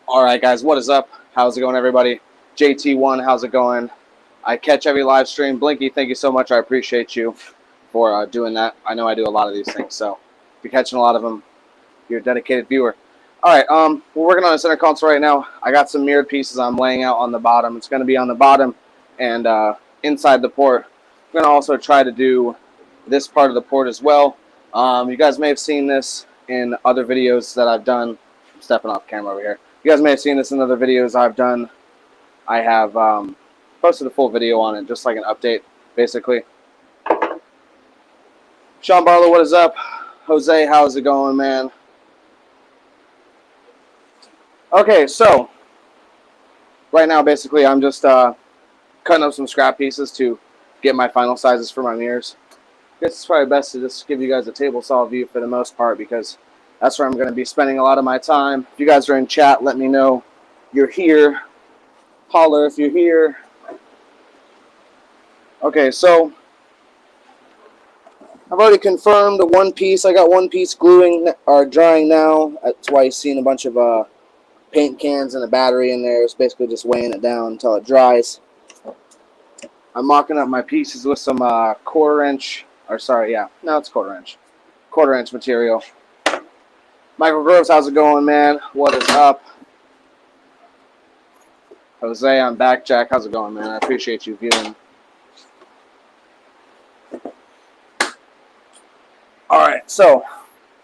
Alright guys, what is up? How's it going everybody? JT1, how's it going? I catch every live stream. Blinky, thank you so much. I appreciate you for doing that. I know I do a lot of these things, so if you're catching a lot of them, you're a dedicated viewer. Alright, we're working on a center console right now. I got some mirrored pieces I'm laying out on the bottom. It's going to be on the bottom and inside the port. We're going to also try to do this part of the port as well. You guys may have seen this in other videos that I've done. I'm stepping off camera over here. You guys may have seen this in other videos I've done. I have posted a full video on it, just like an update, basically. Sean Barlow, what is up? Jose, how's it going, man? Okay, so right now, basically, I'm just cutting up some scrap pieces to get my final sizes for my mirrors. I guess it's probably best to just give you guys a table saw view for the most part, because that's where I'm going to be spending a lot of my time. If you guys are in chat, let me know you're here. Holler if you're here. Okay, so I've already confirmed one piece. I got one piece gluing or drying now. That's why you're seeing a bunch of paint cans and a battery in there. It's basically just weighing it down until it dries. I'm mocking up my pieces with some quarter-inch, or sorry, yeah, no, it's quarter-inch material. Michael Groves, how's it going, man? What is up? Jose, I'm back. Jack, how's it going, man? I appreciate you viewing. Alright, so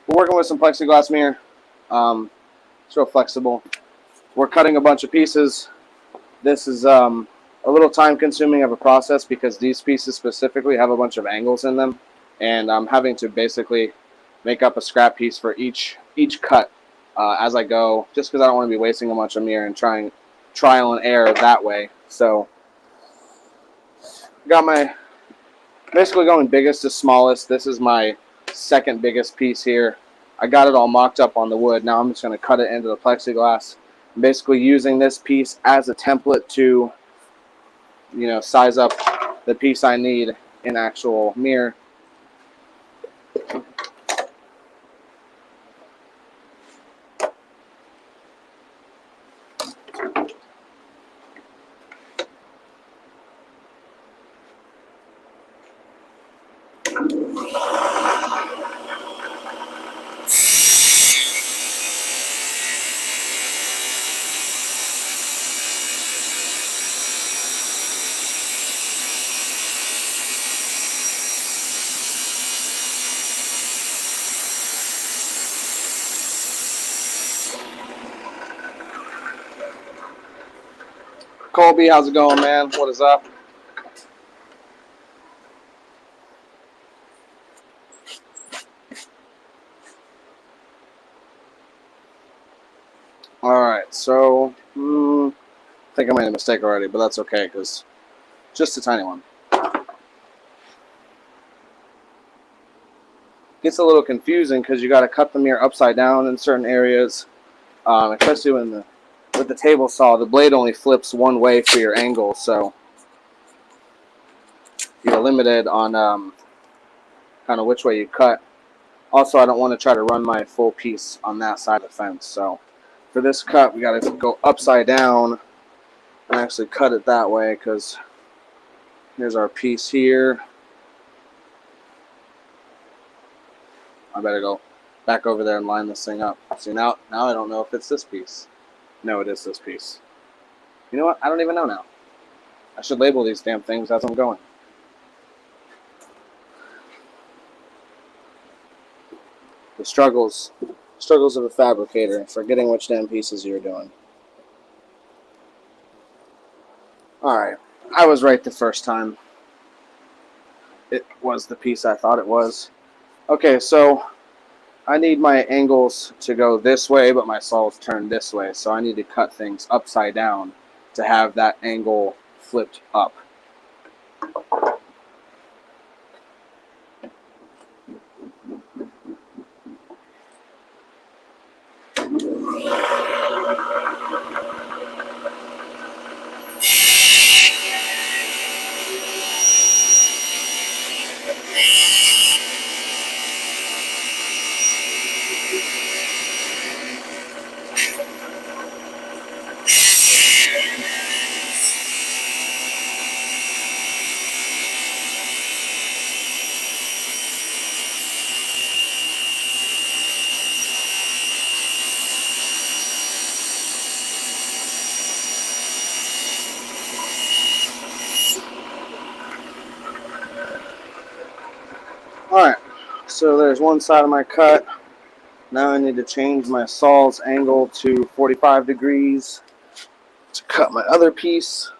we're working with some plexiglass mirror. It's real flexible. We're cutting a bunch of pieces. This is a little time-consuming of a process because these pieces specifically have a bunch of angles in them, and I'm having to basically make up a scrap piece for each cut as I go, just because I don't want to be wasting a bunch of mirror and trying trial and error that way. So got my basically going biggest to smallest. This is my second biggest piece here. I got it all mocked up on the wood. Now I'm just going to cut it into the plexiglass. I'm basically using this piece as a template to, you know, size up the piece I need in actual mirror. Colby, how's it going, man? What is up? Alright, so I think I made a mistake already, but that's okay, because just a tiny one. Gets a little confusing because you got to cut the mirror upside down in certain areas, especially when with the table saw, the blade only flips one way for your angle, so you're limited on kind of which way you cut. Also, I don't want to try to run my full piece on that side of the fence, so for this cut, we got to go upside down and actually cut it that way, because here's our piece here. I better go back over there and line this thing up. See, now I don't know if it's this piece. No, it is this piece. You know what? I don't even know now. I should label these damn things as I'm going. The struggles of a fabricator, forgetting which damn pieces you're doing. Alright, I was right the first time. It was the piece I thought it was. Okay, so I need my angles to go this way, but my saw's turned this way, so I need to cut things upside down to have that angle flipped up. Alright, so there's one side of my cut. Now I need to change my saw's angle to 45 degrees to cut my other piece,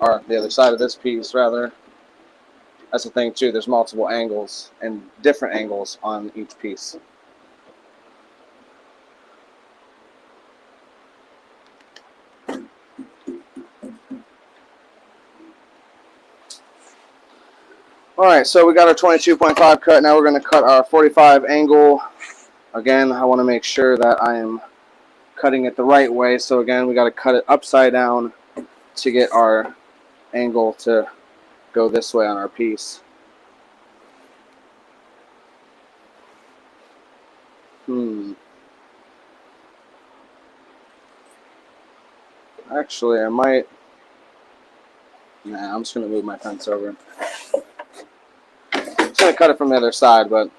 or the other side of this piece rather. That's the thing too, there's multiple angles and different angles on each piece. Alright, so we got our 22.5 cut. Now we're going to cut our 45 angle. Again, I want to make sure that I am cutting it the right way. So again, we got to cut it upside down to get our angle to go this way on our piece. Actually, I might... Nah, I'm just going to move my fence over. I'm just going to cut it from the other side, but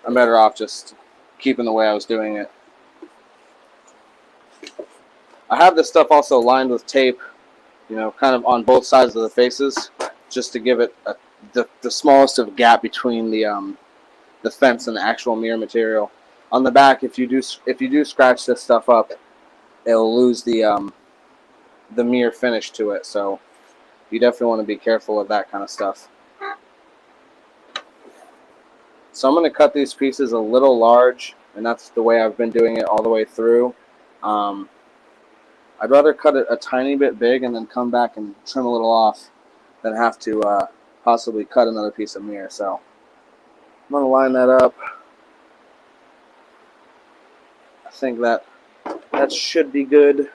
I'm better off just keeping the way I was doing it. I have this stuff also lined with tape, you know, kind of on both sides of the faces, just to give it the smallest of gap between the fence and the actual mirror material. On the back, if you do scratch this stuff up, it'll lose the mirror finish to it. So you definitely want to be careful of that kind of stuff. So I'm going to cut these pieces a little large, and that's the way I've been doing it all the way through. I'd rather cut it a tiny bit big and then come back and trim a little off than have to possibly cut another piece of mirror. So I'm going to line that up. I think that should be good.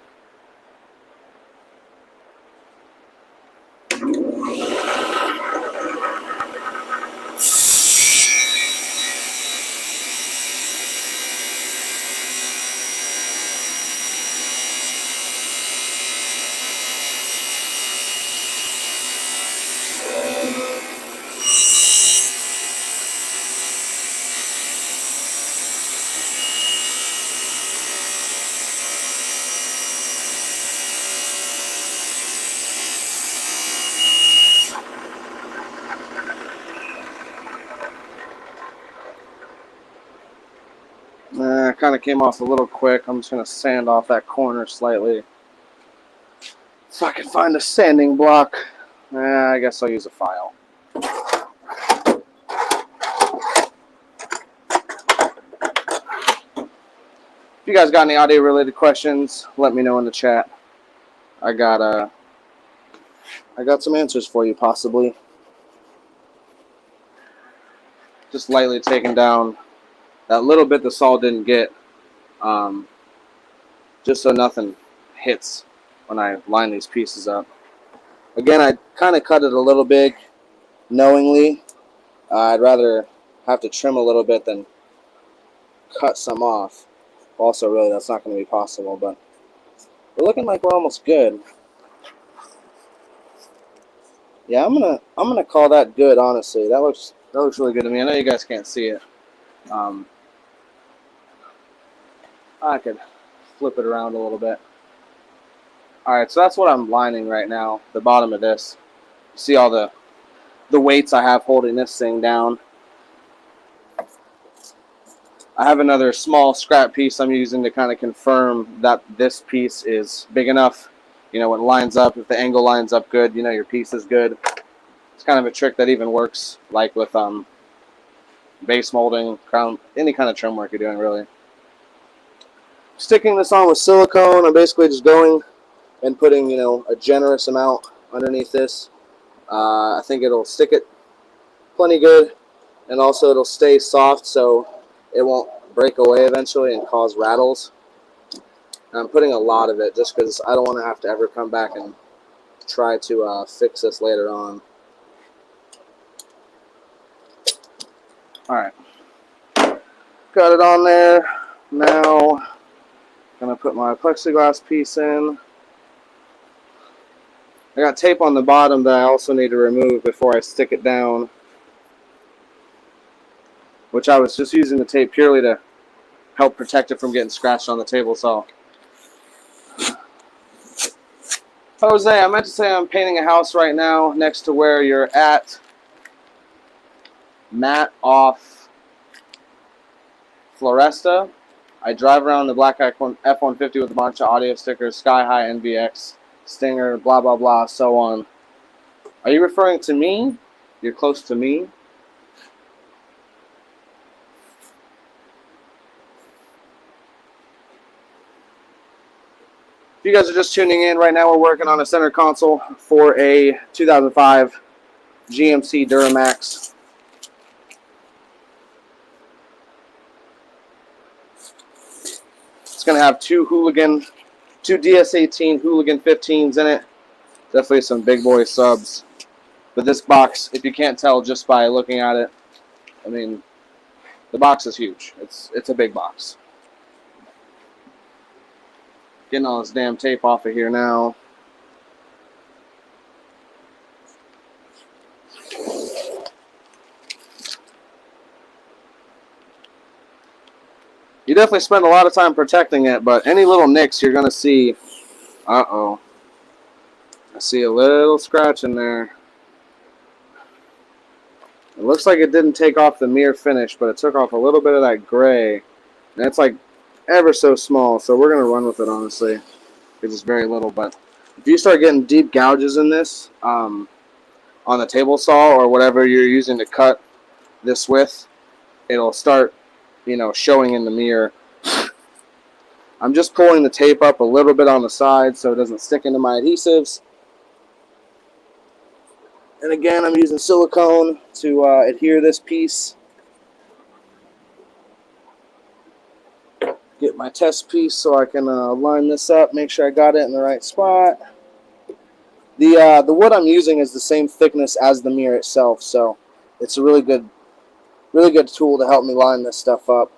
Kind of came off a little quick. I'm just going to sand off that corner slightly. If I can find a sanding block, I guess I'll use a file. If you guys got any audio related questions, let me know in the chat. I got some answers for you, possibly. Just lightly taking down that little bit the saw didn't get, just so nothing hits when I line these pieces up. Again, I kind of cut it a little big knowingly. I'd rather have to trim a little bit than cut some off. Also, really, that's not going to be possible, but we're looking like we're almost good. Yeah, I'm gonna call that good, honestly. That looks really good to me. I know you guys can't see it. I could flip it around a little bit. Alright, so that's what I'm lining right now, the bottom of this. See all the weights I have holding this thing down. I have another small scrap piece I'm using to kind of confirm that this piece is big enough. You know, when it lines up, if the angle lines up good, you know your piece is good. It's kind of a trick that even works like with base molding, crown, any kind of trim work you're doing, really. Sticking this on with silicone, I'm basically just going and putting, you know, a generous amount underneath this. I think it'll stick it plenty good, and also it'll stay soft so it won't break away eventually and cause rattles. And I'm putting a lot of it just because I don't want to have to ever come back and try to fix this later on. Alright, got it on there. Now I'm going to put my plexiglass piece in. I got tape on the bottom that I also need to remove before I stick it down, which I was just using the tape purely to help protect it from getting scratched on the table saw. Jose, I meant to say I'm painting a house right now next to where you're at. matte off Floresta. I drive around the black F-150 with a bunch of audio stickers, Sky High, NVX, Stinger, blah, blah, blah, so on. Are you referring to me? You're close to me? If you guys are just tuning in, right now we're working on a center console for a 2005 GMC Duramax. It's going to have two DS18 Hooligan 15s in it. Definitely some big boy subs. But this box, if you can't tell just by looking at it, I mean, the box is huge. It's a big box. Getting all this damn tape off of here now. You definitely spend a lot of time protecting it, but any little nicks you're going to see. Uh-oh. I see a little scratch in there. It looks like it didn't take off the mirror finish, but it took off a little bit of that gray. And it's like ever so small, so we're going to run with it, honestly. It's just very little, but if you start getting deep gouges in this on the table saw or whatever you're using to cut this with, it'll start, you know, showing in the mirror. I'm just pulling the tape up a little bit on the side so it doesn't stick into my adhesives. And again, I'm using silicone to adhere this piece. Get my test piece so I can line this up, make sure I got it in the right spot. The wood I'm using is the same thickness as the mirror itself, so it's a really good tool to help me line this stuff up.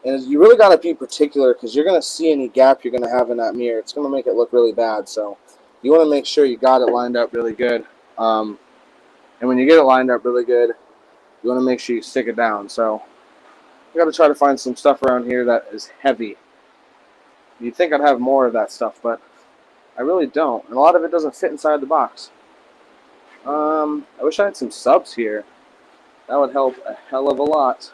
And you really got to be particular because you're going to see any gap you're going to have in that mirror. It's going to make it look really bad, so you want to make sure you got it lined up really good. And when you get it lined up really good, you want to make sure you stick it down. So I got to try to find some stuff around here that is heavy. You'd think I'd have more of that stuff, but I really don't. And a lot of it doesn't fit inside the box. I wish I had some subs here. That would help a hell of a lot.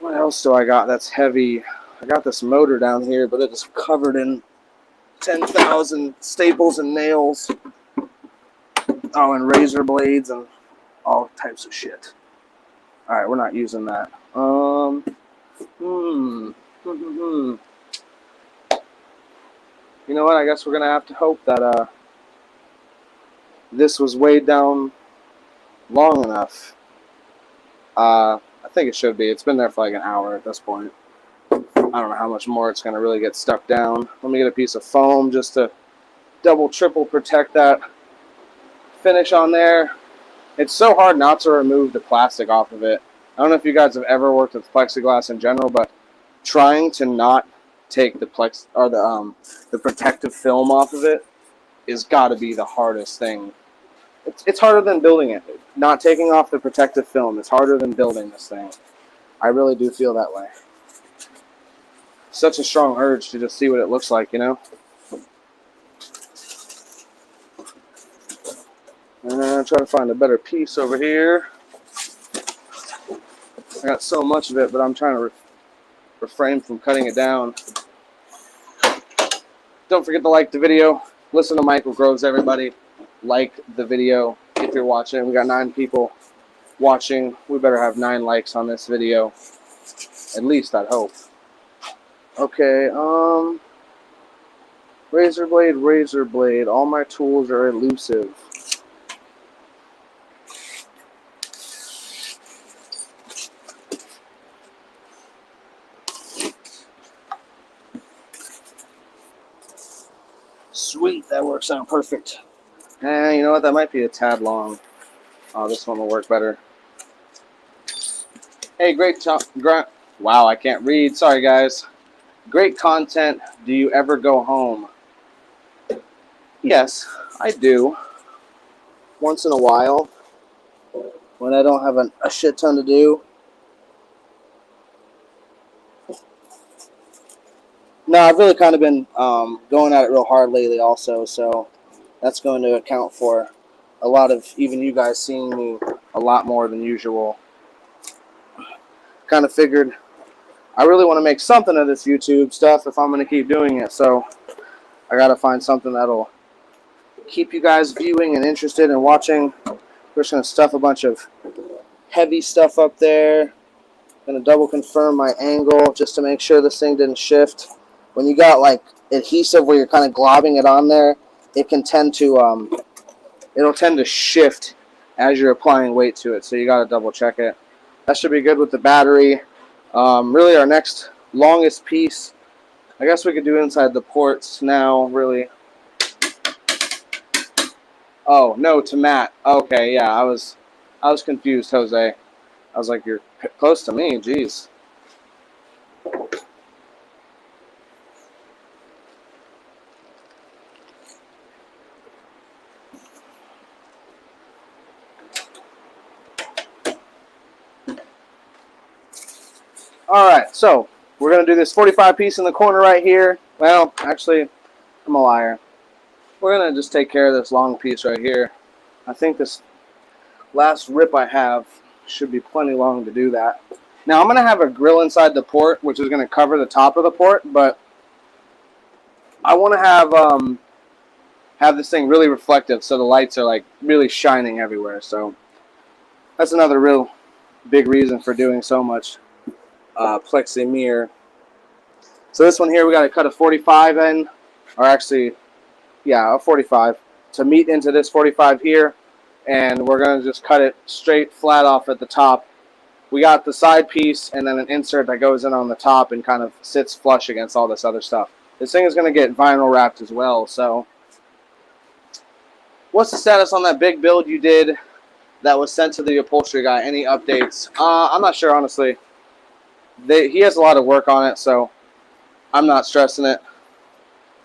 What else do I got that's heavy? I got this motor down here, but it is covered in 10,000 staples and nails. Oh, and razor blades and all types of shit. Alright, we're not using that. You know what? I guess we're going to have to hope that this was weighed down long enough. I think it should be. It's been there for like an hour at this point. I don't know how much more it's going to really get stuck down. Let me get a piece of foam just to double, triple protect that finish on there. It's so hard not to remove the plastic off of it. I don't know if you guys have ever worked with plexiglass in general, but trying to not take the the protective film off of it is got to be the hardest thing. It's harder than building it. Not taking off the protective film is harder than building this thing. I really do feel that way. Such a strong urge to just see what it looks like, you know? And I'm trying to find a better piece over here. I got so much of it, but I'm trying to refrain from cutting it down. Don't forget to like the video. Listen to Michael Groves, everybody. Like the video if you're watching. We got 9 people watching. We better have 9 likes on this video. At least, I'd hope. Okay, razor blade. All my tools are elusive. Sweet, that works out perfect. You know what? That might be a tad long. Oh, this one will work better. Hey, wow, I can't read. Sorry, guys. Great content. Do you ever go home? Yes, I do. Once in a while, when I don't have a shit ton to do. No, I've really kind of been going at it real hard lately also, so that's going to account for a lot of even you guys seeing me a lot more than usual. Kind of figured I really want to make something of this YouTube stuff if I'm going to keep doing it. So I got to find something that'll keep you guys viewing and interested and watching. We're just going to stuff a bunch of heavy stuff up there. Going to double confirm my angle just to make sure this thing didn't shift. When you got like adhesive where you're kind of globbing it on there, it can tend to it'll tend to shift as you're applying weight to it. So you got to double check it. That should be good with the battery. Really our next longest piece, I guess we could do inside the ports now, really. Oh, no, to Matt. Okay, yeah, I was confused, Jose. I was like, you're close to me, jeez. Alright, so we're going to do this 45 piece in the corner right here. Well, actually, I'm a liar. We're going to just take care of this long piece right here. I think this last rip I have should be plenty long to do that. Now, I'm going to have a grill inside the port, which is going to cover the top of the port, but I want to have this thing really reflective so the lights are like really shining everywhere. So that's another real big reason for doing so much plexi mirror. So this one here, we got to cut a 45 in, or actually, yeah, a 45 to meet into this 45 here, and we're going to just cut it straight flat off at the top. We got the side piece and then an insert that goes in on the top and kind of sits flush against all this other stuff. This thing is going to get vinyl wrapped as well. So what's the status on that big build you did that was sent to the upholstery guy? Any updates? I'm not sure, honestly. He has a lot of work on it, so I'm not stressing it.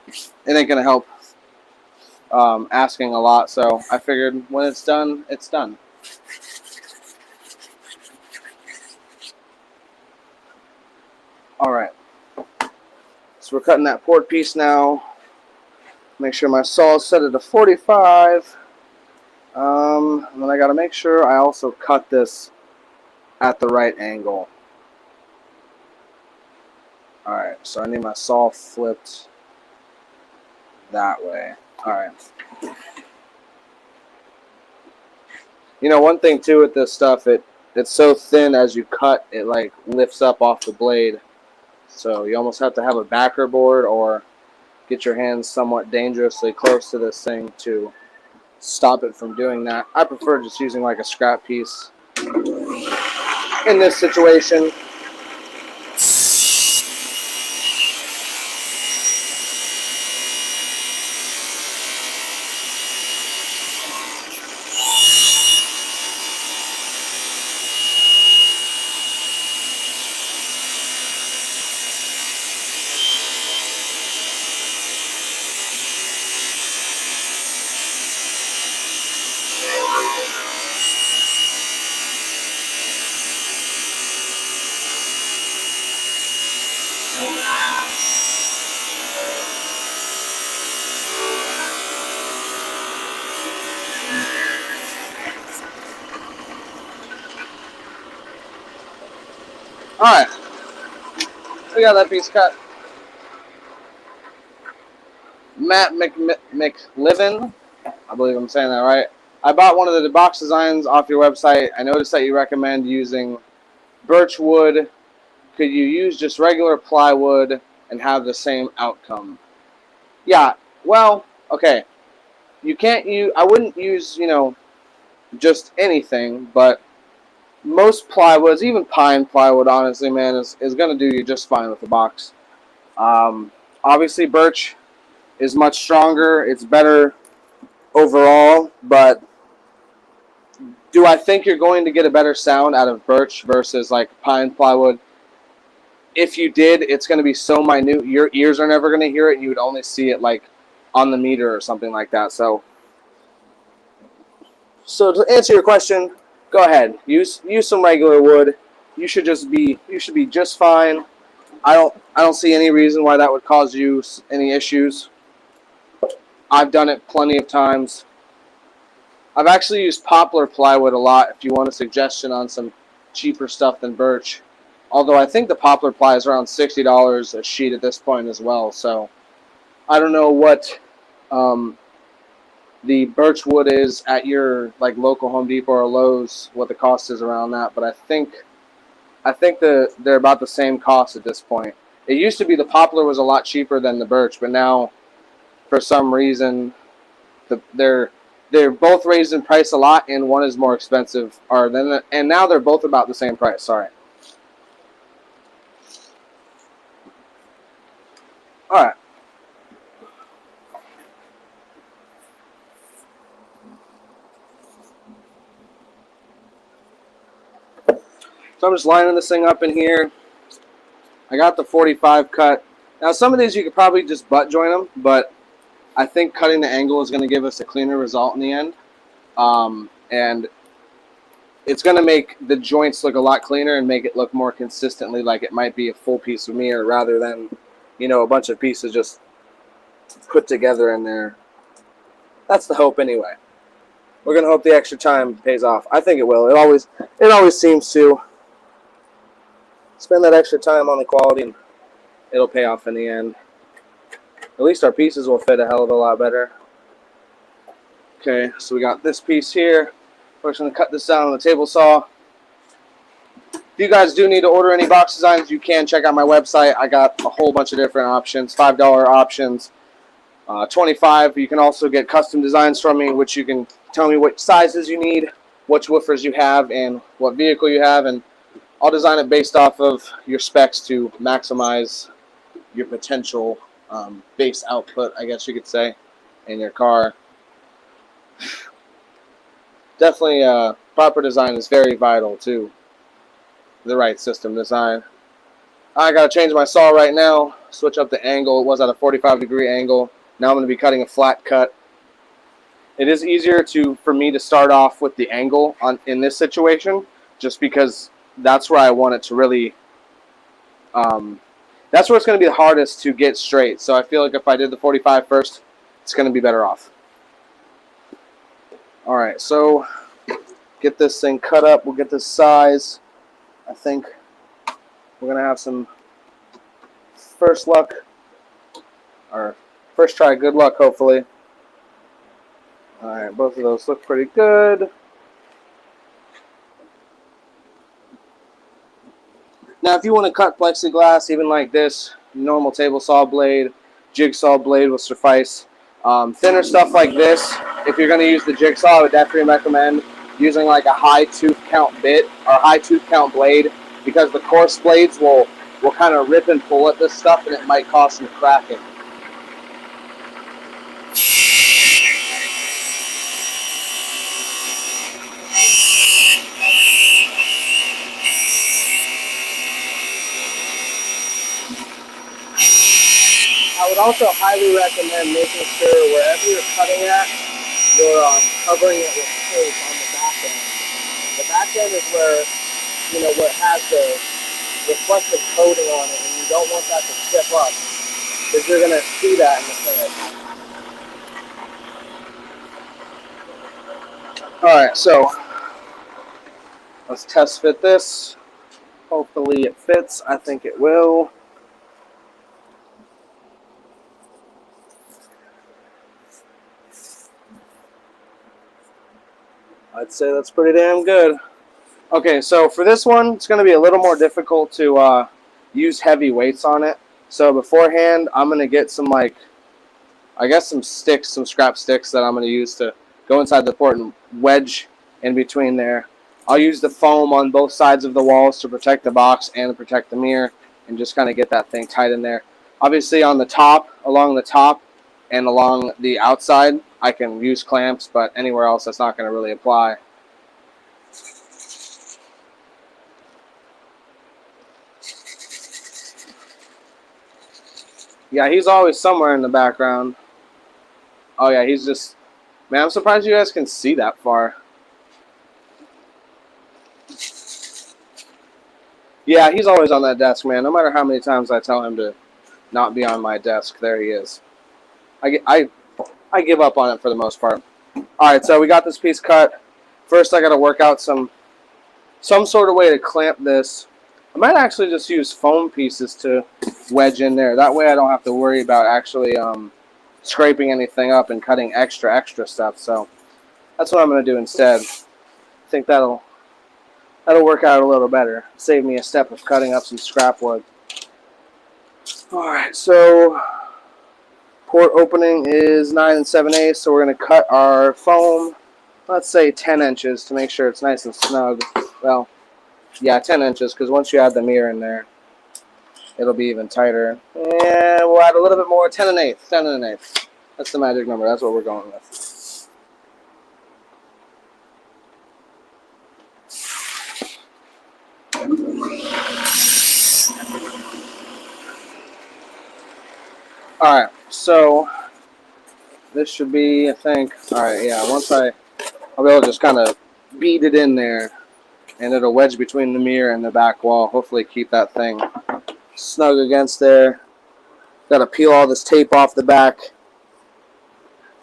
It ain't going to help asking a lot, so I figured when it's done, it's done. Alright, so we're cutting that port piece now. Make sure my saw is set at a 45. And then I got to make sure I also cut this at the right angle. Alright, so I need my saw flipped that way. Alright. You know, one thing too with this stuff, it's so thin as you cut, it like lifts up off the blade. So you almost have to have a backer board or get your hands somewhat dangerously close to this thing to stop it from doing that. I prefer just using like a scrap piece in this situation. Alright, we got that piece cut. Matt McLivin, I believe I'm saying that right. I bought one of the box designs off your website. I noticed that you recommend using birch wood. Could you use just regular plywood and have the same outcome? Yeah, well, okay. You can't use, I wouldn't use, you know, just anything, but most plywoods, even pine plywood, honestly, man, is going to do you just fine with the box. Obviously, birch is much stronger. It's better overall, but do I think you're going to get a better sound out of birch versus like pine plywood? If you did, it's going to be so minute, your ears are never going to hear it, and you would only see it like on the meter or something like that. So to answer your question, go ahead. Use some regular wood. You should be just fine. I don't see any reason why that would cause you any issues. I've done it plenty of times. I've actually used poplar plywood a lot if you want a suggestion on some cheaper stuff than birch. Although I think the poplar ply is around $60 a sheet at this point as well. So I don't know what the birch wood is at your like local Home Depot or Lowe's, what the cost is around that. But I think they're about the same cost at this point. It used to be the poplar was a lot cheaper than the birch, but now for some reason they're both raised in price a lot, and one is more expensive. And now they're both about the same price. Sorry. All right. So I'm just lining this thing up in here. I got the 45 cut. Now some of these you could probably just butt join them, but I think cutting the angle is going to give us a cleaner result in the end. And it's going to make the joints look a lot cleaner and make it look more consistently like it might be a full piece of mirror rather than, you know, a bunch of pieces just put together in there. That's the hope anyway. We're going to hope the extra time pays off. I think it will. It always seems to. Spend that extra time on the quality and it'll pay off in the end. At least our pieces will fit a hell of a lot better. Okay, so we got this piece here. We're just going to cut this down on the table saw. If you guys do need to order any box designs, you can check out my website. I got a whole bunch of different options, $5 options, $25. You can also get custom designs from me, which you can tell me what sizes you need, which woofers you have, and what vehicle you have, and I'll design it based off of your specs to maximize your potential bass output, I guess you could say, in your car. Definitely, proper design is very vital to the right system design. I got to change my saw right now, switch up the angle. It was at a 45-degree angle. Now I'm going to be cutting a flat cut. It is easier for me to start off with the angle in this situation, just because that's where I want it to really, that's where it's going to be the hardest to get straight. So I feel like if I did the 45 first, it's going to be better off. All right, so get this thing cut up. We'll get this size. I think we're going to have some first luck, or first try good luck, hopefully. All right, both of those look pretty good. Now, if you want to cut plexiglass, even like this, normal table saw blade, jigsaw blade will suffice. Thinner stuff like this, if you're going to use the jigsaw, I would definitely recommend using like a high tooth count bit or high tooth count blade, because the coarse blades will kind of rip and pull at this stuff, and it might cause some cracking. I would also highly recommend making sure wherever you're cutting at, you're covering it with tape on the back end. The back end is where, where it has the reflective coating on it, and you don't want that to chip up, because you're going to see that in the finish. Alright, so let's test fit this. Hopefully it fits. I think it will. I'd say that's pretty damn good. Okay, so for this one, it's going to be a little more difficult to use heavy weights on it. So beforehand, I'm going to get some, some sticks, some scrap sticks that I'm going to use to go inside the port and wedge in between there. I'll use the foam on both sides of the walls to protect the box and to protect the mirror, and just kind of get that thing tight in there. Obviously on the top, along the top and along the outside, I can use clamps, but anywhere else that's not going to really apply. Yeah, he's always somewhere in the background. Oh yeah, he's just... Man, I'm surprised you guys can see that far. Yeah, he's always on that desk, man. No matter how many times I tell him to not be on my desk, there he is. I give up on it for the most part. Alright, so we got this piece cut. First I gotta work out some sort of way to clamp this. I might actually just use foam pieces to wedge in there. That way I don't have to worry about actually scraping anything up and cutting extra stuff. So that's what I'm going to do instead. I think that'll work out a little better. Save me a step of cutting up some scrap wood. Alright, so port opening is 9 7/8, so we're going to cut our foam, let's say 10 inches to make sure it's nice and snug. Well, yeah, 10 inches, because once you add the mirror in there, it'll be even tighter. And we'll add a little bit more, 10 1/8, 10 1/8. That's the magic number, that's what we're going with. Alright, so this should be, I think, alright, yeah, once I'll be able to just kind of beat it in there, and it'll wedge between the mirror and the back wall. Hopefully keep that thing snug against there. Got to peel all this tape off the back.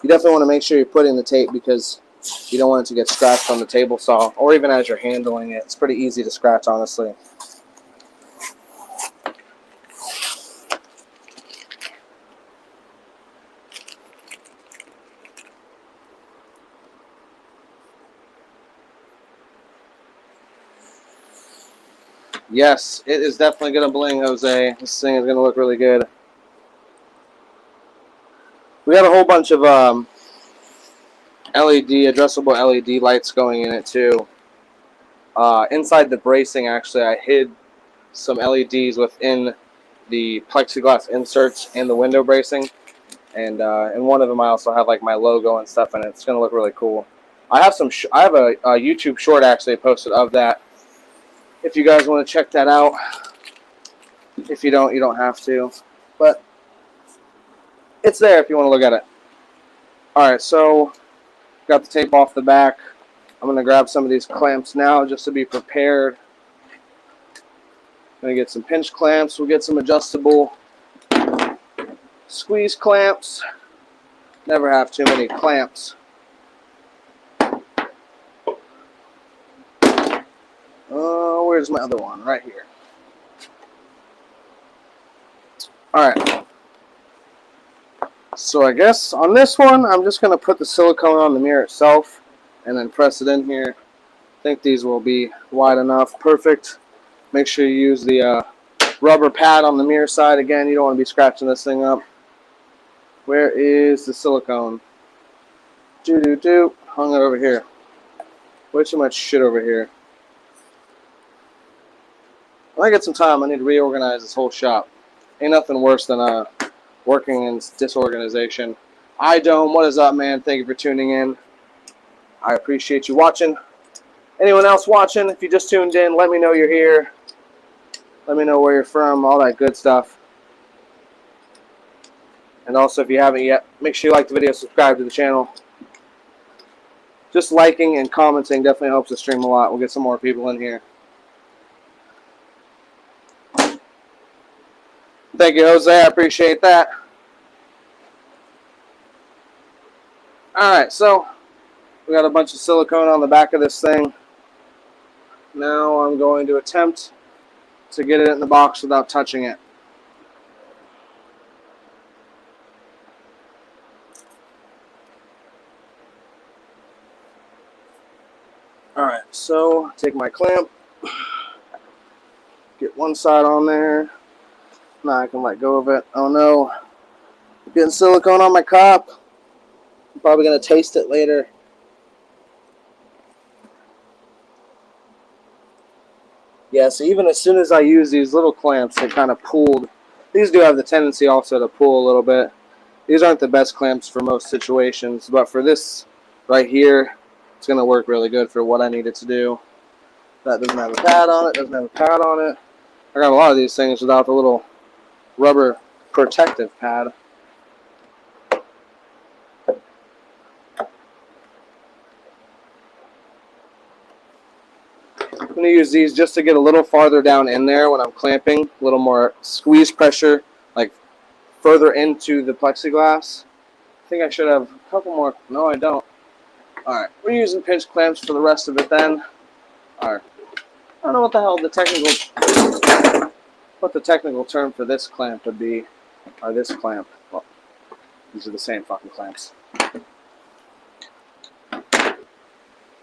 You definitely want to make sure you're putting the tape because you don't want it to get scratched on the table saw, or even as you're handling it. It's pretty easy to scratch, honestly. Yes, it is definitely going to bling, Jose. This thing is going to look really good. We got a whole bunch of addressable LED lights going in it too. Inside the bracing, actually, I hid some LEDs within the plexiglass inserts in the window bracing. And in one of them, I also have like my logo and stuff in it. It's going to look really cool. I have a YouTube short actually posted of that. If you guys want to check that out. If you don't, you don't have to. But it's there if you want to look at it. Alright, so got the tape off the back. I'm going to grab some of these clamps now just to be prepared. I'm going to get some pinch clamps. We'll get some adjustable squeeze clamps. Never have too many clamps. Where's my other one? Right here. Alright. So I guess on this one, I'm just going to put the silicone on the mirror itself and then press it in here. I think these will be wide enough. Perfect. Make sure you use the rubber pad on the mirror side. Again, you don't want to be scratching this thing up. Where is the silicone? Hung it over here. Way too much shit over here. When I get some time, I need to reorganize this whole shop. Ain't nothing worse than working in disorganization. iDome, what is up, man? Thank you for tuning in. I appreciate you watching. Anyone else watching, if you just tuned in, let me know you're here. Let me know where you're from, all that good stuff. And also, if you haven't yet, make sure you like the video, subscribe to the channel. Just liking and commenting definitely helps the stream a lot. We'll get some more people in here. Thank you, Jose. I appreciate that. Alright, so we got a bunch of silicone on the back of this thing. Now I'm going to attempt to get it in the box without touching it. Alright, so take my clamp, get one side on there. Now I can let go of it. Oh no, I'm getting silicone on my cup. I'm probably going to taste it later. Yeah, so even as soon as I use these little clamps, they kind of pulled. These do have the tendency also to pull a little bit. These aren't the best clamps for most situations, but for this right here, it's going to work really good for what I need it to do. That doesn't have a pad on it, doesn't have a pad on it. I got a lot of these things without the little rubber protective pad. I'm going to use these just to get a little farther down in there when I'm clamping, a little more squeeze pressure, like further into the plexiglass. I think I should have a couple more. No, I don't. Alright, we're using pinch clamps for the rest of it then. Alright. I don't know what the hell the technical term for this clamp would be, or this clamp. Well, these are the same fucking clamps.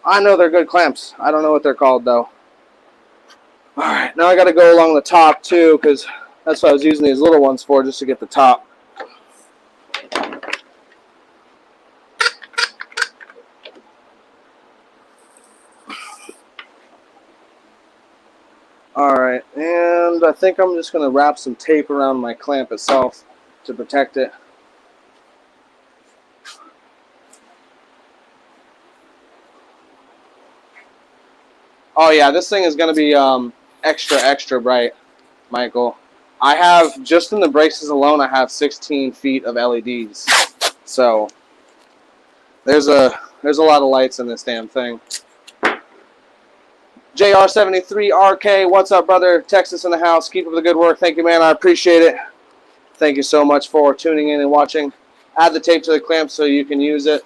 I know they're good clamps. I don't know what they're called though. Alright, now I gotta go along the top too, because that's what I was using these little ones for, just to get the top. Alright, and I think I'm just going to wrap some tape around my clamp itself to protect it. Oh yeah, this thing is going to be extra bright, Michael. I have, just in the braces alone, I have 16 feet of LEDs. So, there's a lot of lights in this damn thing. JR73RK, what's up, brother? Texas in the house. Keep up the good work. Thank you, man. I appreciate it. Thank you so much for tuning in and watching. Add the tape to the clamp so you can use it.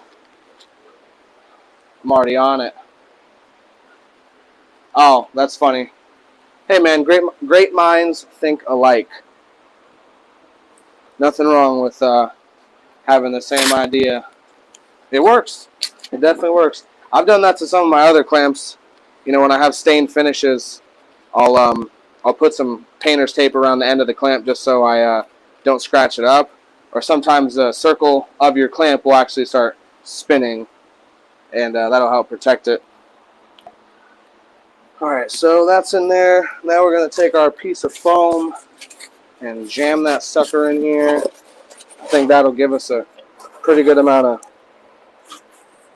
I'm already on it. Oh, that's funny. Hey, man, great minds think alike. Nothing wrong with having the same idea. It works. It definitely works. I've done that to some of my other clamps. You know, when I have stained finishes, I'll put some painter's tape around the end of the clamp just so I don't scratch it up. Or sometimes the circle of your clamp will actually start spinning, and that'll help protect it. Alright, so that's in there. Now we're going to take our piece of foam and jam that sucker in here. I think that'll give us a pretty good amount of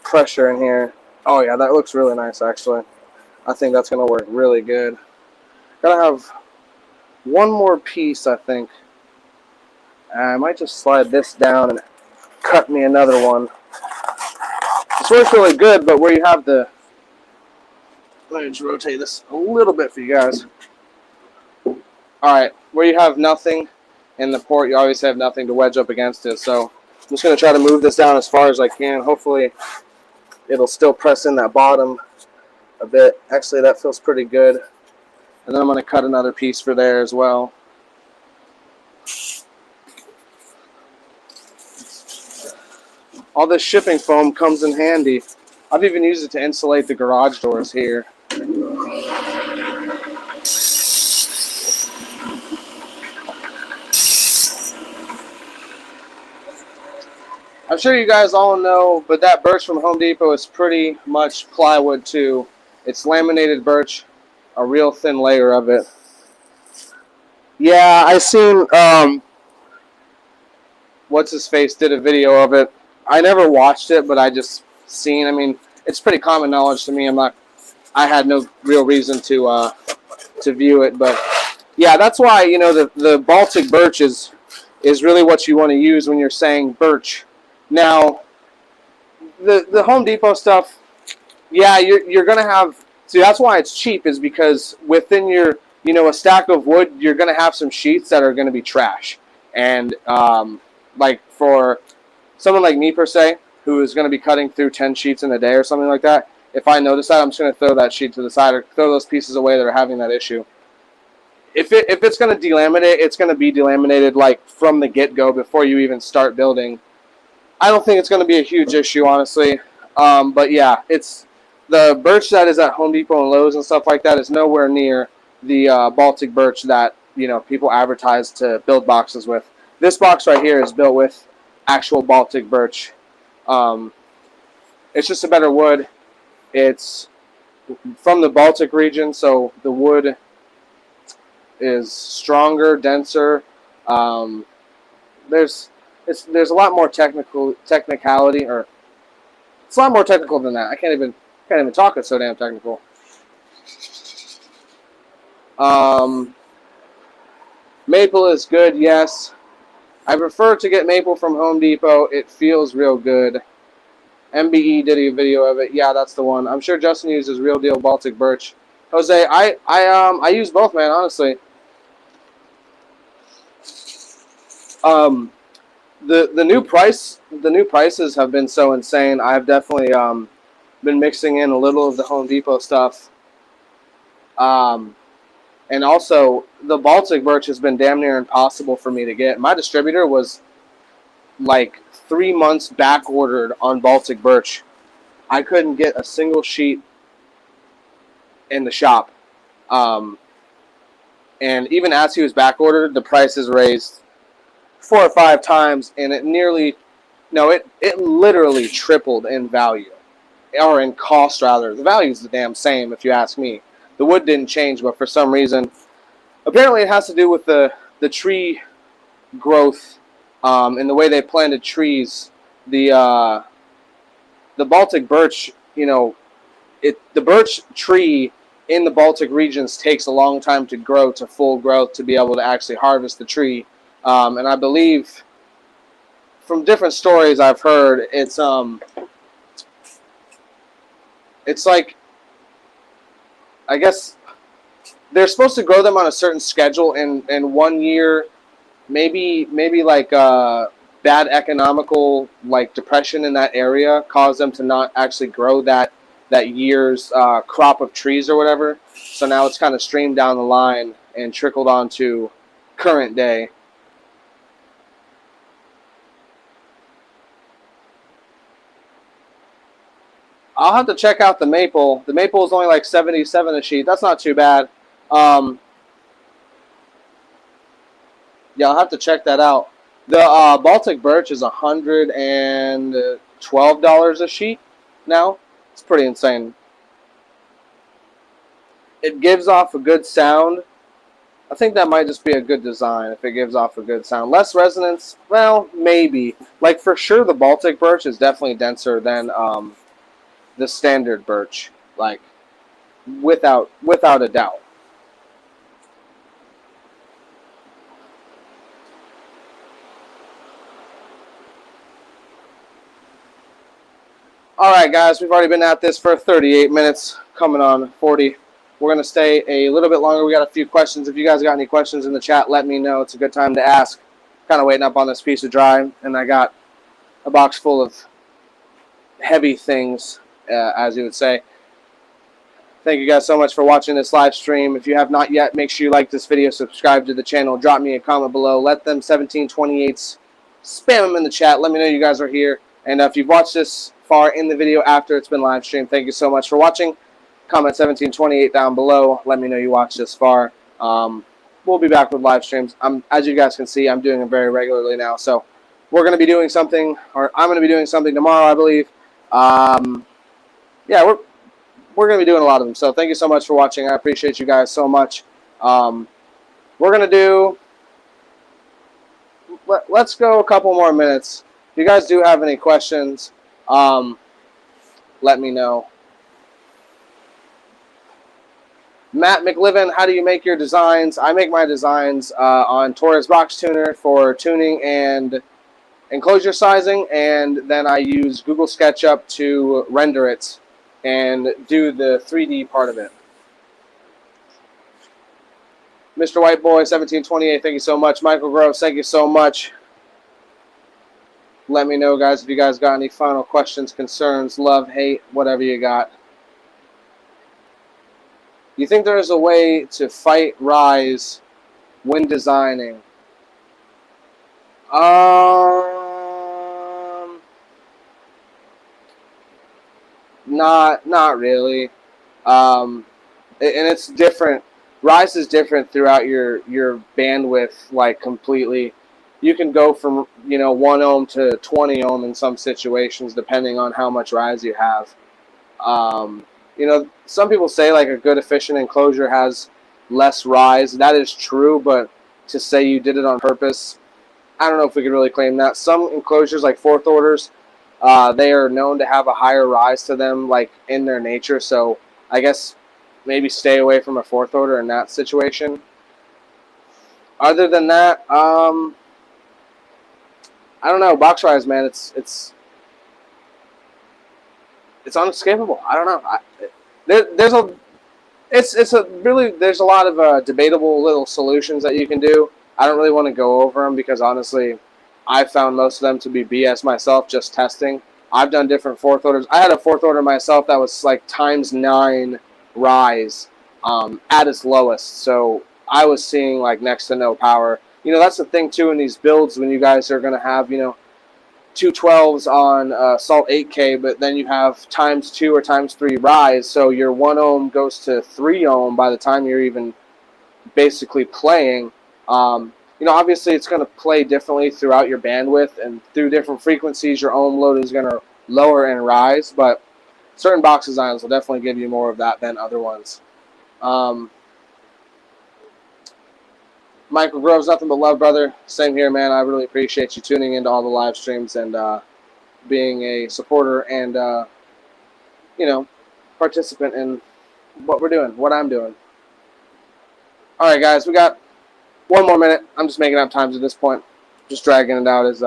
pressure in here. Oh yeah, that looks really nice actually. I think that's going to work really good. Gotta have one more piece, I think. I might just slide this down and cut me another one. This works really good, but where you have the... Let me just rotate this a little bit for you guys. Alright, where you have nothing in the port, you always have nothing to wedge up against it. So I'm just going to try to move this down as far as I can. Hopefully it'll still press in that bottom a bit. Actually, that feels pretty good. And then I'm going to cut another piece for there as well. All this shipping foam comes in handy. I've even used it to insulate the garage doors here. I'm sure you guys all know, but that birch from Home Depot is pretty much plywood too. It's laminated birch, a real thin layer of it. Yeah, I seen what's his face did a video of it. I never watched it, but I just seen. I mean, it's pretty common knowledge to me. I had no real reason to view it, but yeah, that's why, you know, the Baltic birch is really what you want to use when you're saying birch. Now, the Home Depot stuff, yeah, you're gonna have. See, that's why it's cheap, is because within your, you know, a stack of wood, you're gonna have some sheets that are gonna be trash. And like for someone like me per se, who is gonna be cutting through 10 sheets in a day or something like that, if I notice that, I'm just gonna throw that sheet to the side or throw those pieces away that are having that issue. If it's gonna delaminate, it's gonna be delaminated like from the get-go before you even start building. I don't think it's going to be a huge issue, honestly. But yeah, it's the birch that is at Home Depot and Lowe's and stuff like that is nowhere near the Baltic birch that, you know, people advertise to build boxes with. This box right here is built with actual Baltic birch. It's just a better wood. It's from the Baltic region, so the wood is stronger, denser. There's a lot more technicality, or it's a lot more technical than that. I can't even talk. It's so damn technical. Maple is good, yes. I prefer to get maple from Home Depot. It feels real good. MBE did a video of it. Yeah, that's the one. I'm sure Justin uses real deal Baltic birch. Jose, I use both, man. Honestly. The new prices have been so insane. I've definitely Been mixing in a little of the Home Depot stuff. And also, the Baltic birch has been damn near impossible for me to get. My distributor was like 3 months back ordered on Baltic birch. I couldn't get a single sheet in the shop. And even as he was back ordered, the prices raised 4 or 5 times, and it literally tripled in value, or in cost rather. The value is the damn same if you ask me. The wood didn't change, but for some reason, apparently it has to do with the tree growth and the way they planted trees. The Baltic birch, the birch tree in the Baltic regions takes a long time to grow to full growth to be able to actually harvest the tree. And I believe from different stories I've heard, it's like, I guess they're supposed to grow them on a certain schedule, and 1 year, maybe like bad economical like depression in that area caused them to not actually grow that year's crop of trees or whatever. So now it's kind of streamed down the line and trickled onto current day. I'll have to check out the maple. The maple is only like 77 a sheet. That's not too bad. Yeah, I'll have to check that out. The Baltic birch is $112 a sheet now. It's pretty insane. It gives off a good sound. I think that might just be a good design if it gives off a good sound. Less resonance, well, maybe. Like, for sure, the Baltic birch is definitely denser than the standard birch, like without a doubt. All right, guys, we've already been at this for 38 minutes, coming on 40. We're going to stay a little bit longer. We got a few questions. If you guys got any questions in the chat, let me know. It's a good time to ask. Kind of waiting up on this piece of dry, and I got a box full of heavy things, as you would say. Thank you guys so much for watching this live stream. If you have not yet, make sure you like this video, subscribe to the channel, drop me a comment below. Let them 1728s spam them in the chat. Let me know you guys are here. And if you've watched this far in the video after it's been live streamed, thank you so much for watching. Comment 1728 down below. Let me know you watched this far. We'll be back with live streams. As you guys can see, I'm doing them very regularly now. So we're going to be doing something, or I'm going to be doing something tomorrow, I believe. Yeah, we're going to be doing a lot of them. So thank you so much for watching. I appreciate you guys so much. We're going to do, let's go a couple more minutes. If you guys do have any questions, let me know. Matt McLivin, how do you make your designs? I make my designs on Torres Box Tuner for tuning and enclosure sizing, and then I use Google SketchUp to render it and do the 3D part of it. Mr. Whiteboy 1728, thank you so much. Michael Groves, thank you so much. Let me know, guys, if you guys got any final questions, concerns, love, hate, whatever you got. You think there is a way to fight rise when designing? Not really. And it's different. Rise is different throughout your bandwidth, like completely. You can go from 1 ohm to 20 ohm in some situations, depending on how much rise you have. Some people say like a good efficient enclosure has less rise. That is true, but to say you did it on purpose, I don't know if we could really claim that. Some enclosures, like fourth orders, they are known to have a higher rise to them, like in their nature. So I guess maybe stay away from a fourth order in that situation. Other than that, I don't know. Box rise, man, it's unescapable. I don't know. There's a lot of debatable little solutions that you can do. I don't really want to go over them because honestly, I found most of them to be BS myself, just testing. I've done different fourth orders. I had a fourth order myself that was like ×9 rise at its lowest. So I was seeing like next to no power. You know, that's the thing too in these builds when you guys are going to have, you know, 212s on Salt 8K, but then you have ×2 or ×3 rise. So your 1 ohm goes to 3 ohm by the time you're even basically playing. You know, obviously it's going to play differently throughout your bandwidth, and through different frequencies your ohm load is going to lower and rise, but certain box designs will definitely give you more of that than other ones. Michael Groves, nothing but love, brother. Same here, man. I really appreciate you tuning into all the live streams and being a supporter and, you know, participant in what we're doing, what I'm doing. All right, guys, we got 1 more minute. I'm just making up times at this point. Just dragging it out as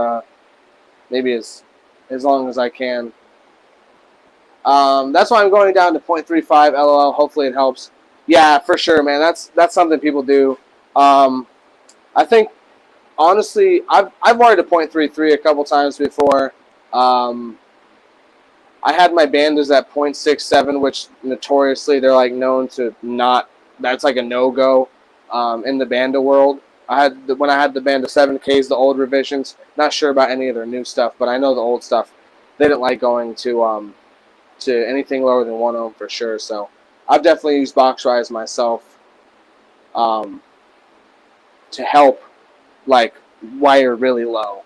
maybe as long as I can. That's why I'm going down to 0.35 LOL. Hopefully it helps. Yeah, for sure, man. That's something people do. I think, honestly, I've wired to 0.33 a couple times before. I had my bandas at 0.67, which notoriously they're like known to not. That's like a no-go in the banda world. When I had the banda 7Ks, the old revisions. Not sure about any of their new stuff, but I know the old stuff. They didn't like going to anything lower than 1 ohm for sure. So I've definitely used box rise myself to help like wire really low.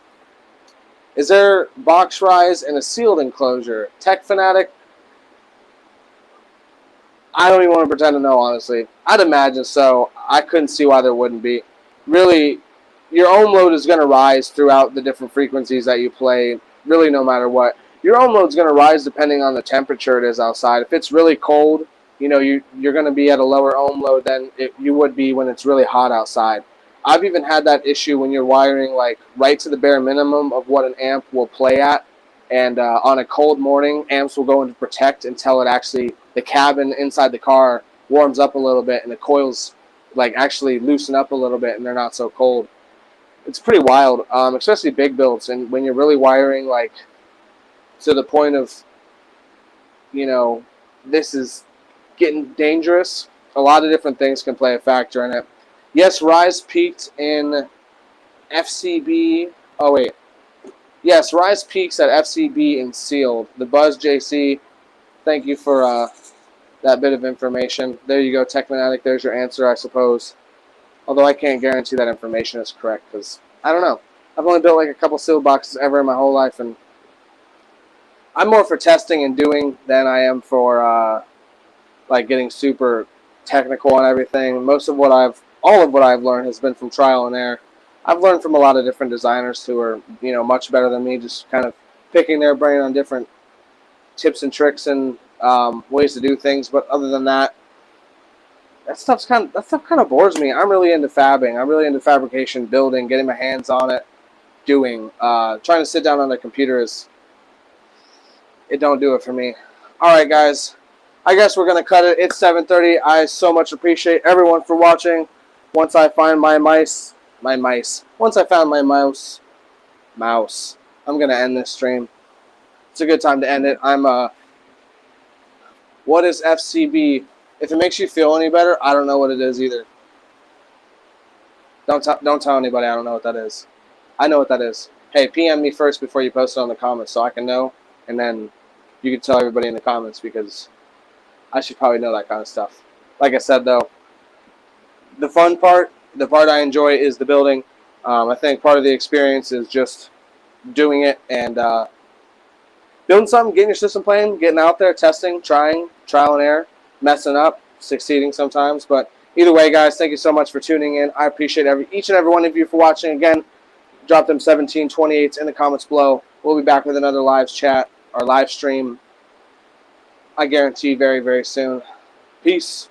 Is there box rise in a sealed enclosure? Tech Fanatic? I don't even want to pretend to know, honestly. I'd imagine so. I couldn't see why there wouldn't be. Really, your ohm load is going to rise throughout the different frequencies that you play, really no matter what. Your ohm load is going to rise depending on the temperature it is outside. If it's really cold, you know, you're going to be at a lower ohm load than you would be when it's really hot outside. I've even had that issue when you're wiring like right to the bare minimum of what an amp will play at. And on a cold morning, amps will go into protect until it actually, the cabin inside the car warms up a little bit and the coils like actually loosen up a little bit and they're not so cold. It's pretty wild, especially big builds. And when you're really wiring like to the point of, you know, this is getting dangerous, a lot of different things can play a factor in it. Yes, rise peaked in FCB. Oh, wait. Yes, rise peaks at FCB and sealed. The Buzz JC, thank you for that bit of information. There you go, Techmanatic. There's your answer, I suppose. Although I can't guarantee that information is correct because, I don't know. I've only built like a couple sealed boxes ever in my whole life, and I'm more for testing and doing than I am for like getting super technical and everything. All of what I've learned has been from trial and error. I've learned from a lot of different designers who are, you know, much better than me, just kind of picking their brain on different tips and tricks and ways to do things. But other than that, that stuff kind of bores me. I'm really into fabbing. I'm really into fabrication, building, getting my hands on it, doing. Trying to sit down on the computer it don't do it for me. All right, guys. I guess we're gonna cut it. It's 7:30. I so much appreciate everyone for watching. Once I find once I found my mouse, I'm gonna end this stream. It's a good time to end it. What is FCB? If it makes you feel any better, I don't know what it is either. Don't tell anybody I don't know what that is. I know what that is. Hey, PM me first before you post it on the comments so I can know, and then you can tell everybody in the comments because I should probably know that kind of stuff. Like I said, though, the fun part, the part I enjoy is the building. I think part of the experience is just doing it and building something, getting your system playing, getting out there, testing, trying, trial and error, messing up, succeeding sometimes. But either way, guys, thank you so much for tuning in. I appreciate each and every one of you for watching. Again, drop them 1728s in the comments below. We'll be back with another live chat or live stream, I guarantee, very, very soon. Peace.